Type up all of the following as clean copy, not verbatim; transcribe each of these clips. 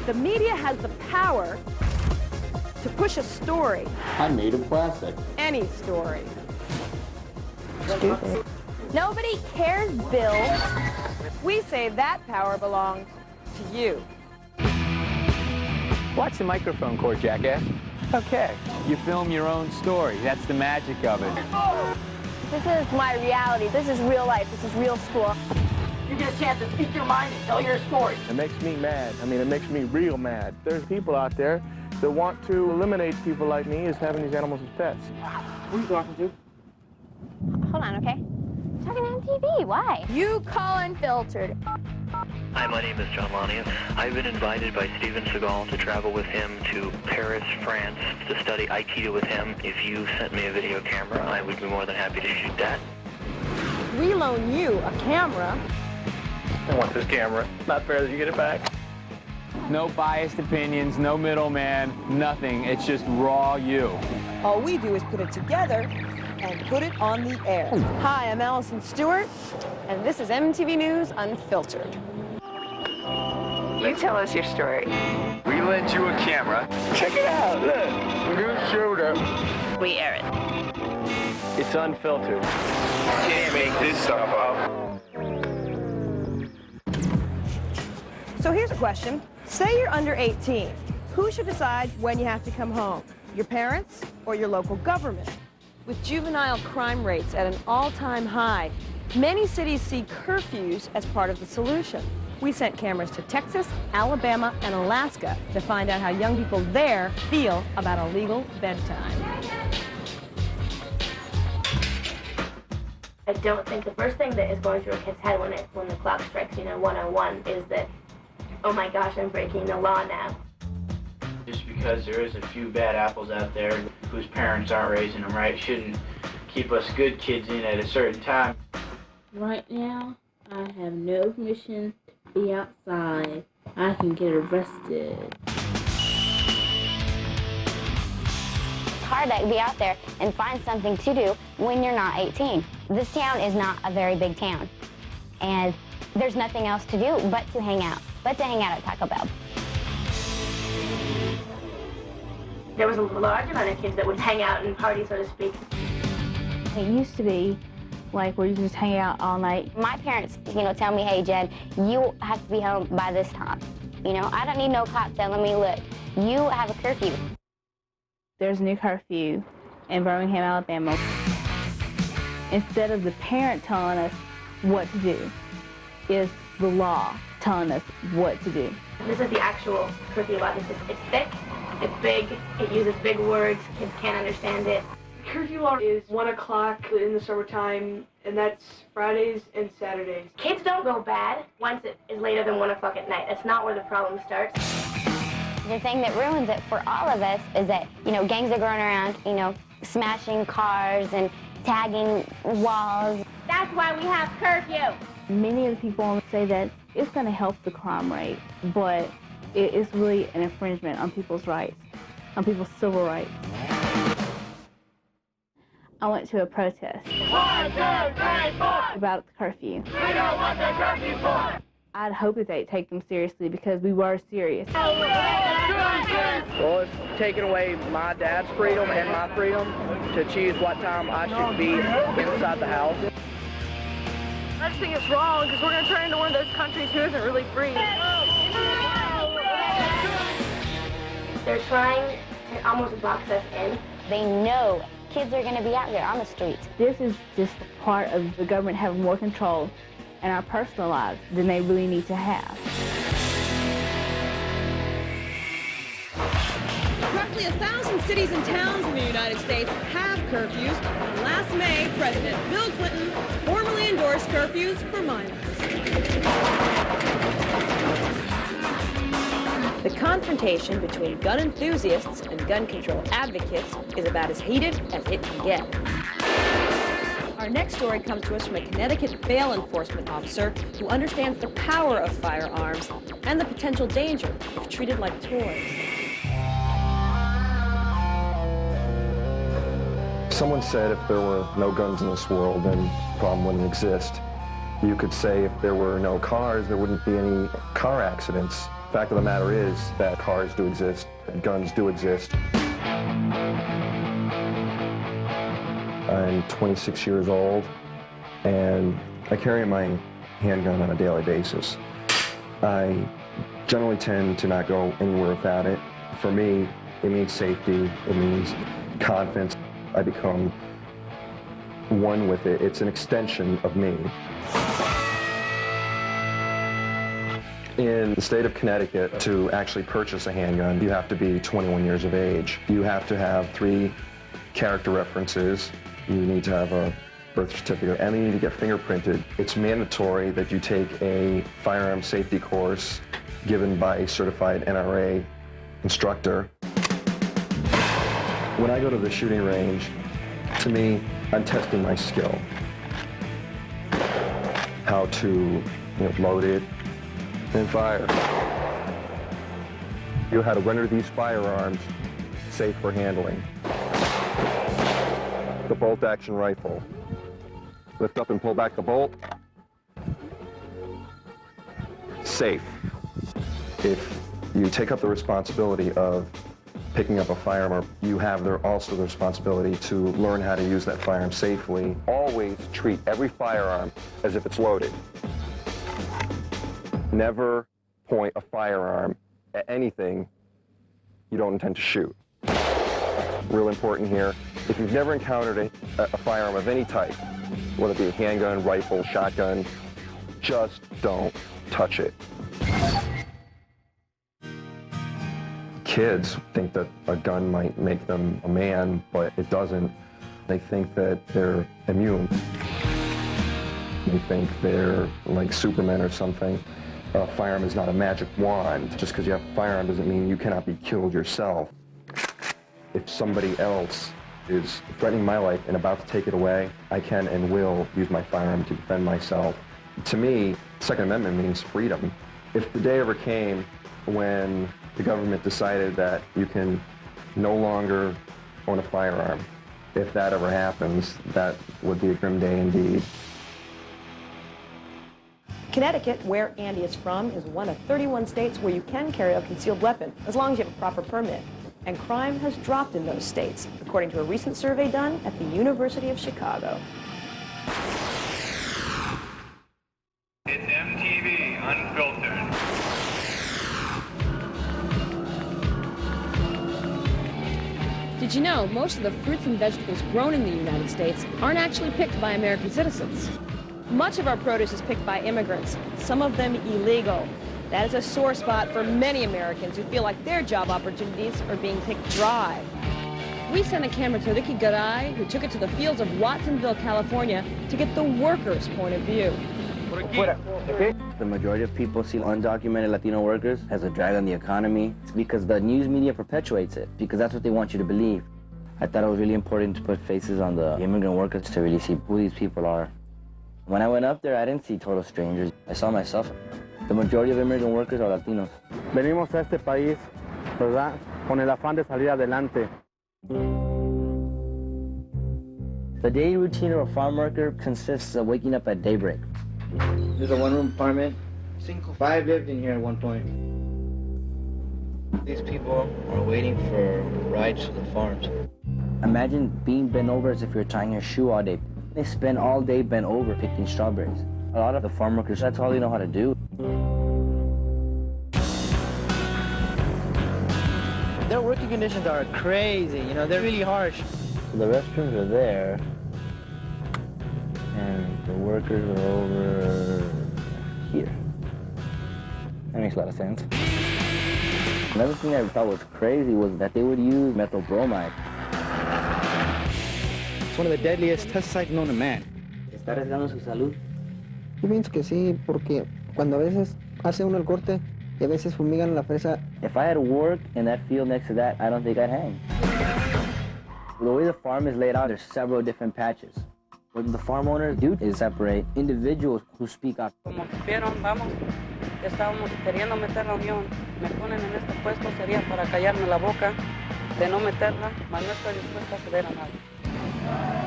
The media has the power to push a story. I'm made of plastic. Any story. Stupid. Nobody cares, Bill. We say that power belongs to you. Watch the microphone cord, jackass. Okay, you film your own story. That's the magic of it. This is my reality. This is real life. This is real school. You get a chance to speak your mind and tell your story. It makes me mad. I mean, it makes me real mad. There's people out there that want to eliminate people like me as having these animals as pets. Who are you talking to? Hold on, okay? Talking to MTV. Why? You call Unfiltered. Hi, my name is John Lania. I've been invited by Steven Seagal to travel with him to Paris, France, to study Aikido with him. If you sent me a video camera, I would be more than happy to shoot that. We loan you a camera. I want this camera. Not fair that you get it back. No biased opinions, no middleman, nothing. It's just raw you. All we do is put it together and put it on the air. Hi, I'm Allison Stewart, and this is MTV News Unfiltered. You tell us your story. We lent you a camera. Check it out, look. New shooter. We air it. It's unfiltered. Can't make this stuff up. So here's a question. Say you're under 18. Who should decide when you have to come home? Your parents or your local government? With juvenile crime rates at an all-time high, many cities see curfews as part of the solution. We sent cameras to Texas, Alabama, and Alaska to find out how young people there feel about a legal bedtime. I don't think the first thing that is going through a kid's head when the clock strikes, 101 is that, oh my gosh, I'm breaking the law now. Just because there is a few bad apples out there whose parents aren't raising them right shouldn't keep us good kids in at a certain time. Right now, I have no permission to be outside. I can get arrested. It's hard to be out there and find something to do when you're not 18. This town is not a very big town, and there's nothing else to do but to hang out at Taco Bell. There was a large amount of kids that would hang out and party, so to speak. It used to be like where you just hang out all night. My parents, tell me, hey, Jen, you have to be home by this time. I don't need no cop telling me, look, you have a curfew. There's a new curfew in Birmingham, Alabama. Instead of the parent telling us what to do, is the law telling us what to do. This is the actual curfew law. It's thick, it's big, it uses big words, kids can't understand it. Curfew law is 1 o'clock in the summertime, and that's Fridays and Saturdays. Kids don't go bad once it is later than 1 o'clock at night. That's not where the problem starts. The thing that ruins it for all of us is that, gangs are going around, smashing cars and tagging walls. That's why we have curfew. Many of the people say that it's going to help the crime rate, but it is really an infringement on people's rights, on people's civil rights. I went to a protest 1, 2, 3, 4. about the curfew. We know what the curfew's for. I'd hope that they'd take them seriously because we were serious. Well, it's taking away my dad's freedom and my freedom to choose what time I should be inside the house. I just think it's wrong because we're going to turn into one of those countries who isn't really free. They're trying to almost box us in. They know kids are going to be out there on the streets. This is just part of the government having more control in our personal lives than they really need to have. Roughly 1,000 cities and towns in the United States have curfews. And last May, President Bill Clinton formally endorsed curfews for minors. The confrontation between gun enthusiasts and gun control advocates is about as heated as it can get. Our next story comes to us from a Connecticut bail enforcement officer who understands the power of firearms and the potential danger if treated like toys. Someone said if there were no guns in this world, then the problem wouldn't exist. You could say if there were no cars, there wouldn't be any car accidents. Fact of the matter is that cars do exist, guns do exist. I'm 26 years old, and I carry my handgun on a daily basis. I generally tend to not go anywhere without it. For me, it means safety, it means confidence. I become one with it. It's an extension of me. In the state of Connecticut, to actually purchase a handgun, you have to be 21 years of age. You have to have 3 character references. You need to have a birth certificate, and you need to get fingerprinted. It's mandatory that you take a firearm safety course given by a certified NRA instructor. When I go to the shooting range, to me, I'm testing my skill. How to load it and fire. You know how to render these firearms safe for handling. The bolt-action rifle. Lift up and pull back the bolt. Safe. If you take up the responsibility of picking up a firearm, you have also the responsibility to learn how to use that firearm safely. Always treat every firearm as if it's loaded. Never point a firearm at anything you don't intend to shoot. Real important here. If you've never encountered a firearm of any type, whether it be a handgun, rifle, shotgun, just don't touch it. Kids think that a gun might make them a man, but it doesn't. They think that they're immune. They think they're like Superman or something. A firearm is not a magic wand. Just because you have a firearm doesn't mean you cannot be killed yourself. If somebody else is threatening my life and about to take it away, I can and will use my firearm to defend myself. To me, Second Amendment means freedom. If the day ever came when the government decided that you can no longer own a firearm, if that ever happens, that would be a grim day indeed. Connecticut, where Andy is from, is one of 31 states where you can carry a concealed weapon, as long as you have a proper permit. And crime has dropped in those states, according to a recent survey done at the University of Chicago. It's MTV Unfiltered. Did you know most of the fruits and vegetables grown in the United States aren't actually picked by American citizens? Much of our produce is picked by immigrants, some of them illegal. That is a sore spot for many Americans who feel like their job opportunities are being picked dry. We sent a camera to Ricky Garay, who took it to the fields of Watsonville, California, to get the workers' point of view. The majority of people see undocumented Latino workers as a drag on the economy. It's because the news media perpetuates it, because that's what they want you to believe. I thought it was really important to put faces on the immigrant workers to really see who these people are. When I went up there, I didn't see total strangers. I saw myself. The majority of immigrant workers are Latinos. Venimos a este país, ¿verdad? Con el afán de salir adelante. The daily routine of a farm worker consists of waking up at daybreak. There's a one-room apartment. 5 lived in here at one point. These people are waiting for rides to the farms. Imagine being bent over as if you're tying your shoe all day. They spend all day bent over picking strawberries. A lot of the farm workers, that's all they know how to do. Their working conditions are crazy, you know, they're really harsh. So the restrooms are there, and the workers are over here. That makes a lot of sense. Another thing I thought was crazy was that they would use methyl bromide. It's one of the deadliest pesticides known to man. ¿Está arriesgando su salud? Yo pienso que sí, porque cuando a veces hace uno el corte y a veces fumigan la fresa. If I had worked in that field next to that, I don't think I'd hang. The way the farm is laid out, there's several different patches. What the farm owners do is separate individuals who speak out. Como supieron, vamos, estábamos queriendo meter la unión. Me ponen en este puesto, sería para callarme la boca, de no meterla, mas no estoy dispuesta a ceder a nadie.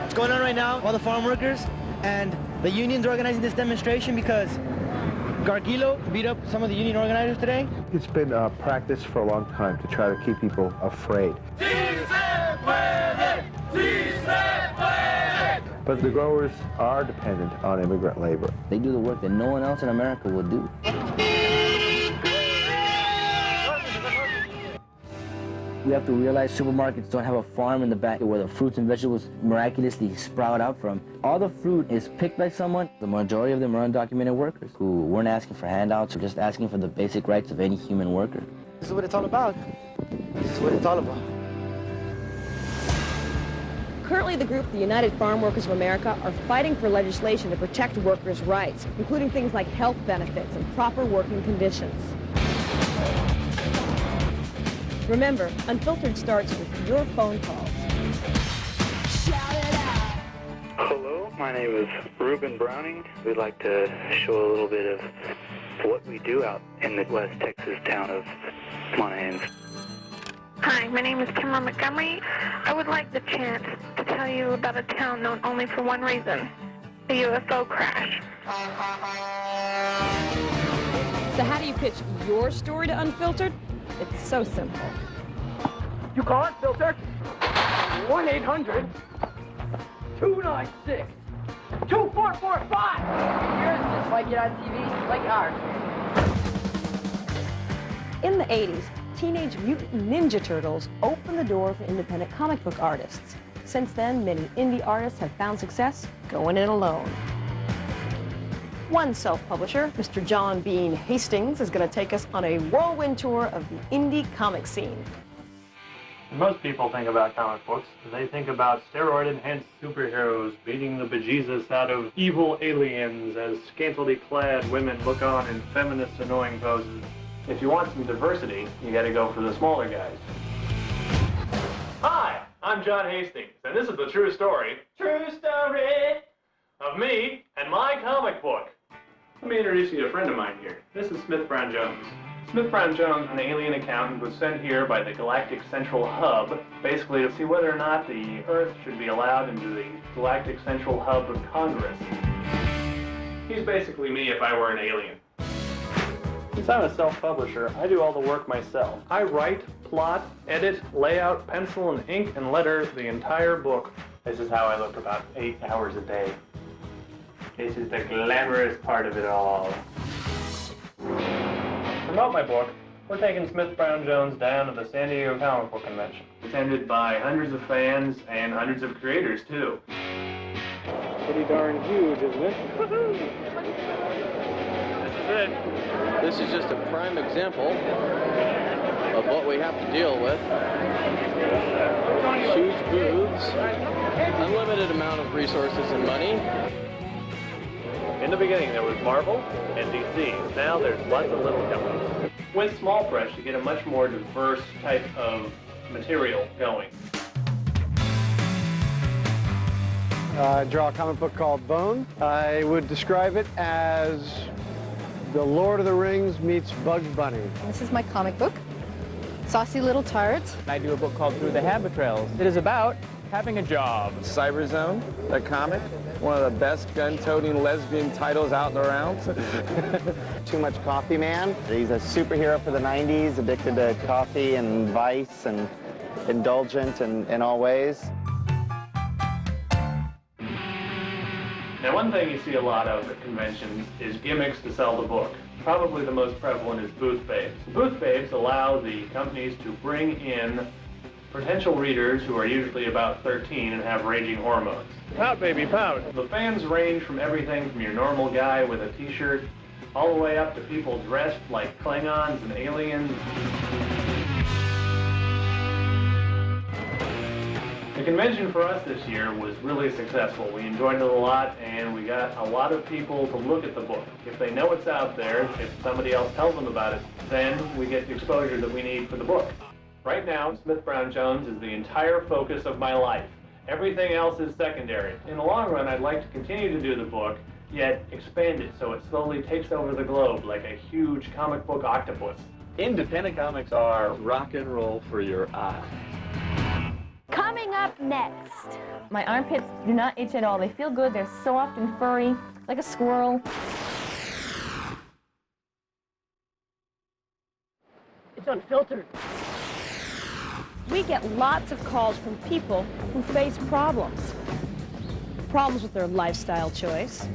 What's going on right now? All the farm workers and the unions are organizing this demonstration because Gargilo beat up some of the union organizers today? It's been practice for a long time to try to keep people afraid. But the growers are dependent on immigrant labor. They do the work that no one else in America would do. We have to realize supermarkets don't have a farm in the back where the fruits and vegetables miraculously sprout out from. All the fruit is picked by someone. The majority of them are undocumented workers who weren't asking for handouts or just asking for the basic rights of any human worker. This is what it's all about. This is what it's all about. Currently, the group, the United Farm Workers of America, are fighting for legislation to protect workers' rights, including things like health benefits and proper working conditions. Remember, Unfiltered starts with your phone calls. Hello, my name is Reuben Browning. We'd like to show a little bit of what we do out in the West Texas town of Monahans. Hi, my name is Kimber Montgomery. I would like the chance to tell you about a town known only for one reason, a UFO crash. So how do you pitch your story to Unfiltered? It's so simple. You call Unfiltered? 1-800-296-2445. Yours just like it on TV, like ours. In the 80s, Teenage Mutant Ninja Turtles opened the door for independent comic book artists. Since then, many indie artists have found success going it alone. One self-publisher, Mr. John Bean Hastings, is going to take us on a whirlwind tour of the indie comic scene. When most people think about comic books, they think about steroid-enhanced superheroes beating the bejesus out of evil aliens as scantily clad women look on in feminist annoying poses. If you want some diversity, you gotta go for the smaller guys. Hi, I'm John Hastings, and this is the true story of me and my comic book. Let me introduce you to a friend of mine here. This is Smith Brown Jones. Smith Brown Jones, an alien accountant, was sent here by the Galactic Central Hub, basically to see whether or not the Earth should be allowed into the Galactic Central Hub of Congress. He's basically me if I were an alien. Since I'm a self-publisher, I do all the work myself. I write, plot, edit, layout, pencil and ink and letter the entire book. This is how I look about 8 hours a day. This is the glamorous part of it all. To promote my book, we're taking Smith Brown Jones down to the San Diego Comic Book Convention. Attended by hundreds of fans and hundreds of creators, too. Pretty darn huge, isn't it? This is it. This is just a prime example of what we have to deal with. Huge booths, unlimited amount of resources and money. In the beginning, there was Marvel and DC. Now there's lots of little companies. With small press, you get a much more diverse type of material going. I draw a comic book called Bone. I would describe it as The Lord of the Rings meets Bugs Bunny. This is my comic book, Saucy Little Tarts. I do a book called Through the Habit Trails. It is about having a job. Cyberzone, the comic, one of the best gun-toting lesbian titles out and around. Too Much Coffee Man. He's a superhero for the 90s, addicted to coffee and vice and indulgent in all ways. Now, one thing you see a lot of at conventions is gimmicks to sell the book. Probably the most prevalent is booth babes. Booth babes allow the companies to bring in potential readers who are usually about 13 and have raging hormones. Pout, baby, pout. The fans range from everything from your normal guy with a t-shirt all the way up to people dressed like Klingons and aliens. The convention for us this year was really successful. We enjoyed it a lot, and we got a lot of people to look at the book. If they know it's out there, if somebody else tells them about it, then we get the exposure that we need for the book. Right now, Smith Brown Jones is the entire focus of my life. Everything else is secondary. In the long run, I'd like to continue to do the book, yet expand it so it slowly takes over the globe like a huge comic book octopus. Independent comics are rock and roll for your eyes. Coming up next. My armpits do not itch at all. They feel good. They're soft and furry, like a squirrel. It's unfiltered. We get lots of calls from people who face problems. Problems with their lifestyle choice.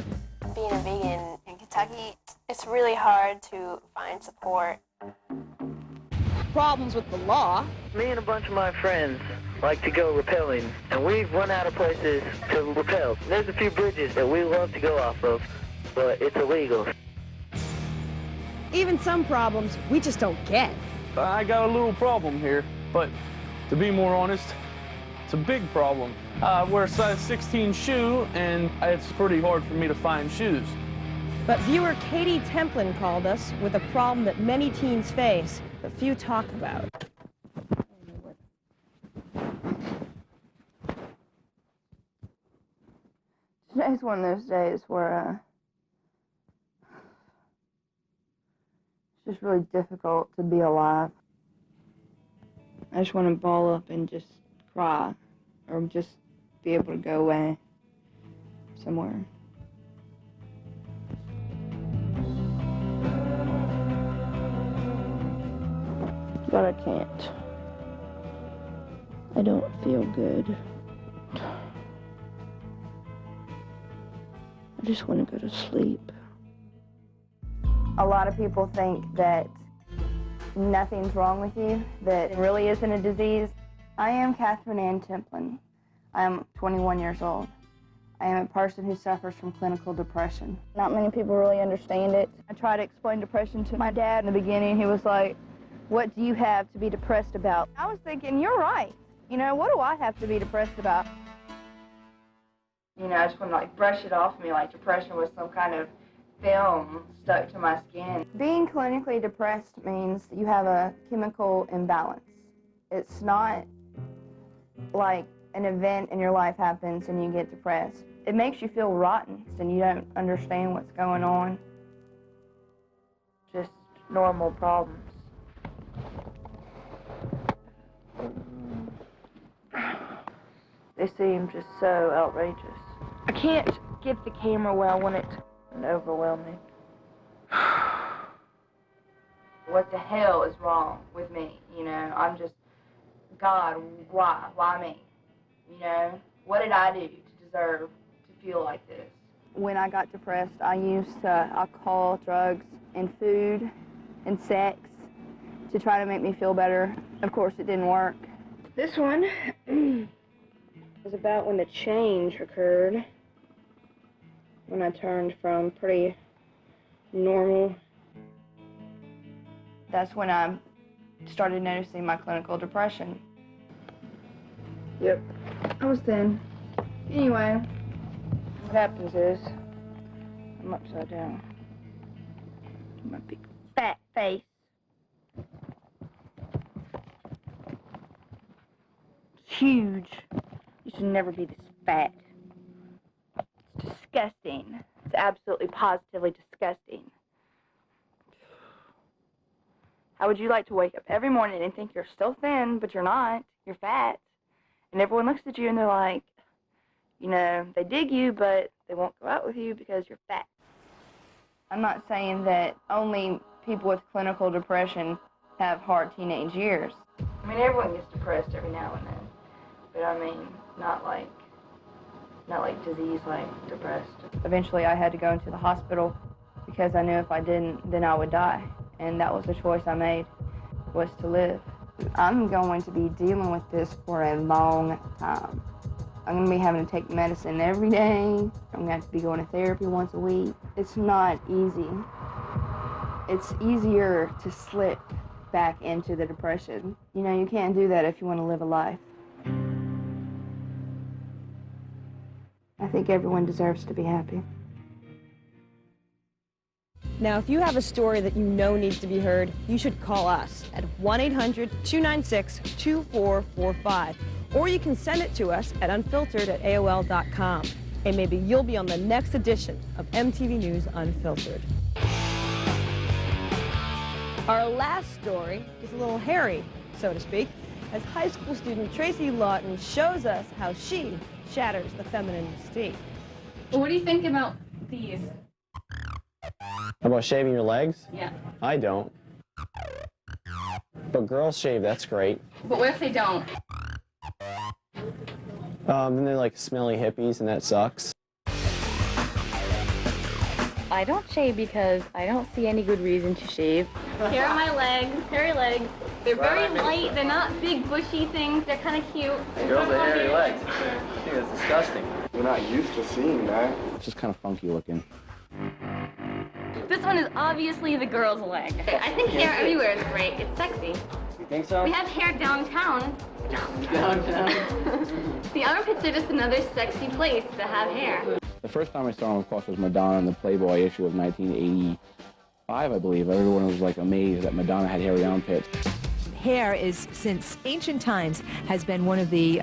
Being a vegan in Kentucky, it's really hard to find support. Problems with the law. Me and a bunch of my friends like to go rappelling, and we've run out of places to rappel. There's a few bridges that we love to go off of, but it's illegal. Even some problems we just don't get. I got a little problem here, but to be more honest, it's a big problem. I wear a size 16 shoe, and it's pretty hard for me to find shoes. But viewer Katie Templin called us with a problem that many teens face, but few talk about. Today's one of those days where it's just really difficult to be alive. I just want to ball up and just cry, or just be able to go away somewhere. But I can't. I don't feel good. I just want to go to sleep. A lot of people think that nothing's wrong with you, that it really isn't a disease. I am Catherine Ann Templin. I am 21 years old. I am a person who suffers from clinical depression. Not many people really understand it. I tried to explain depression to my dad in the beginning. He was like, "What do you have to be depressed about?" I was thinking, you're right. You know, what do I have to be depressed about? You know, I just want to brush it off me like depression was some kind of film stuck to my skin. Being clinically depressed means you have a chemical imbalance. It's not like an event in your life happens and you get depressed. It makes you feel rotten and you don't understand what's going on. Just normal problems. They seem just so outrageous. I can't get the camera where I want it and overwhelming. What the hell is wrong with me? You know, I'm just, God, why? Why me? You know, what did I do to deserve to feel like this? When I got depressed, I used alcohol, drugs, and food, and sex to try to make me feel better. Of course, it didn't work. This one is about when the change occurred, when I turned from pretty normal. That's when I started noticing my clinical depression. Yep, I was thin. Anyway, what happens is, I'm upside down. My big fat face. It's huge. You should never be this fat. It's disgusting. It's absolutely positively disgusting. How would you like to wake up every morning and think you're still thin, but you're not? You're fat. And everyone looks at you and they're like, you know, they dig you, but they won't go out with you because you're fat. I'm not saying that only people with clinical depression have hard teenage years. I mean, everyone gets depressed every now and then. But I mean, not like disease, like depressed. Eventually I had to go into the hospital because I knew if I didn't, then I would die. And that was the choice I made, was to live. I'm going to be dealing with this for a long time. I'm going to be having to take medicine every day. I'm going to have to be going to therapy once a week. It's not easy. It's easier to slip back into the depression. You know, you can't do that if you want to live a life. I think everyone deserves to be happy. Now, if you have a story that you know needs to be heard, you should call us at 1-800-296-2445. Or you can send it to us at unfiltered@AOL.com. And maybe you'll be on the next edition of MTV News Unfiltered. Our last story is a little hairy, so to speak, as high school student Tracy Lawton shows us how she shatters the feminine mystique. Well, what do you think about these? How about shaving your legs? Yeah. I don't. But girls shave, that's great. But what if they don't? Then they're like smelly hippies, and that sucks. I don't shave because I don't see any good reason to shave. Here are my legs, hairy legs. They're very light. They're not big bushy things. They're kind of cute. Girls with hairy legs. I think that's disgusting. We're not used to seeing that. It's just kind of funky looking. This one is obviously the girl's leg. I think hair everywhere is great. It's sexy. You think so? We have hair downtown. Downtown. The armpits are just another sexy place to have hair. The first time I saw him, of course, was Madonna in the Playboy issue of 1985, I believe. Everyone was like amazed that Madonna had hairy armpits. Hair is, since ancient times, has been one of the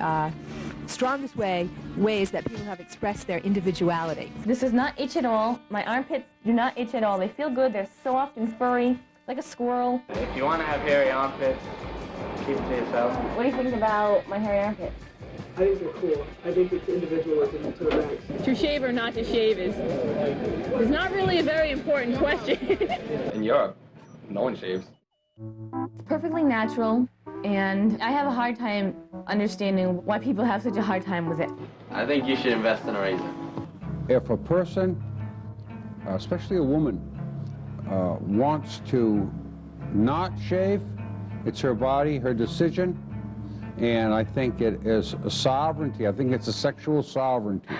strongest ways that people have expressed their individuality. This does not itch at all. My armpits do not itch at all. They feel good. They're soft and furry, like a squirrel. If you want to have hairy armpits, keep it to yourself. What do you think about my hairy armpits? I think they're cool. I think it's individualism to the max. To shave or not to shave is not really a very important question. In Europe, no one shaves. It's perfectly natural, and I have a hard time understanding why people have such a hard time with it. I think you should invest in a razor. If a person, especially a woman, wants to not shave, it's her body, her decision, and I think it is a sovereignty. I think it's a sexual sovereignty.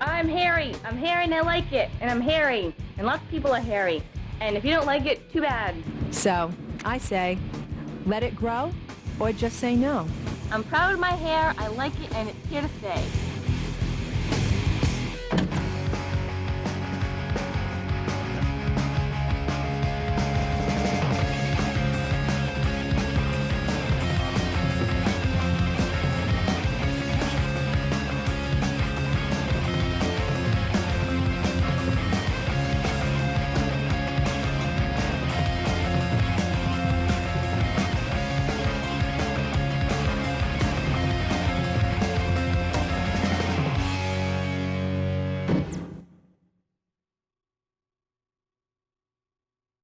I'm hairy and I like it, and I'm hairy, and lots of people are hairy. And if you don't like it, too bad. So I say, let it grow or just say no. I'm proud of my hair, I like it, and it's here to stay.